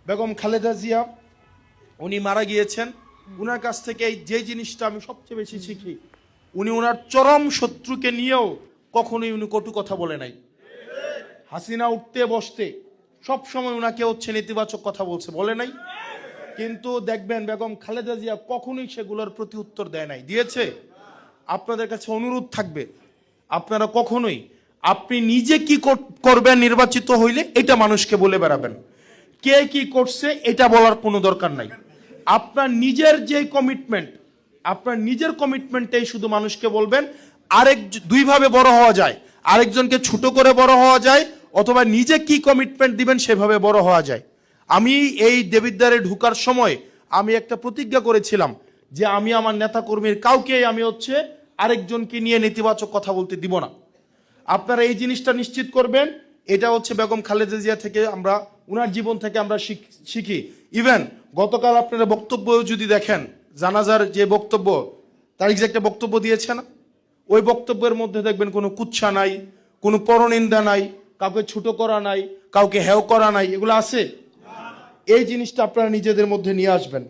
বেগম খালেদা জিয়া উনি মারা গিয়েছেন। উনার কাছ থেকে যে জিনিসটা আমি সবচেয়ে বেশি শিখি, উনি ওনার চরম শত্রুকে নিয়েও কখনোই উনি কটু কথা বলে নাই। হাসিনা উঠতে বসতে সব সময় উনাকে নেতিবাচক কথা বলে নাই। কিন্তু দেখবেন বেগম খালেদা জিয়া কখনোই সেগুলোর প্রতি উত্তর দেয় নাই, দিয়েছে? আপনাদের কাছে অনুরোধ থাকবে, আপনারা কখনোই আপনি নিজে কি করবেন নির্বাচিত হইলে এটা মানুষকে বলে বেড়াবেন, কে কি করছে এটা বলার কোনো দরকার নাই। আপনার নিজের যে কমিটমেন্ট, আপনার নিজের কমিটমেন্টেই শুধু মানুষকে বলবেন। দুইভাবে বড় হওয়া যায়, আরেকজনকে ছোট করে বড় হওয়া যায়, অথবা নিজে কি কমিটমেন্ট দিবেন সেভাবে বড় হওয়া যায়। আমি এই দেবিদ্বারে ঢুকার সময় আমি একটা প্রতিজ্ঞা করেছিলাম যে আমি আমার নেতাকর্মীর কাউকে আমি আরেকজনকে নিয়ে নেতিবাচক কথা বলতে দিব না। আপনারা এই জিনিসটা নিশ্চিত করবেন। এটা বেগম খালেদা জিয়া থেকে আমরা, উনার জীবন থেকে আমরা শিখি। ইভেন গতকাল আপনারা বক্তব্য যদি দেখেন, জানাজার যে বক্তব্য, তারিখ যে একটা বক্তব্য দিয়েছে না, ওই বক্তব্যের মধ্যে দেখবেন কোনো কুৎসা নাই, কোনো পরনিন্দা নাই, কাউকে ছোট করা নাই, কাউকে হেয় করা নাই, এগুলো আছে। এই জিনিসটা আপনারা নিজেদের মধ্যে নিয়ে আসবেন।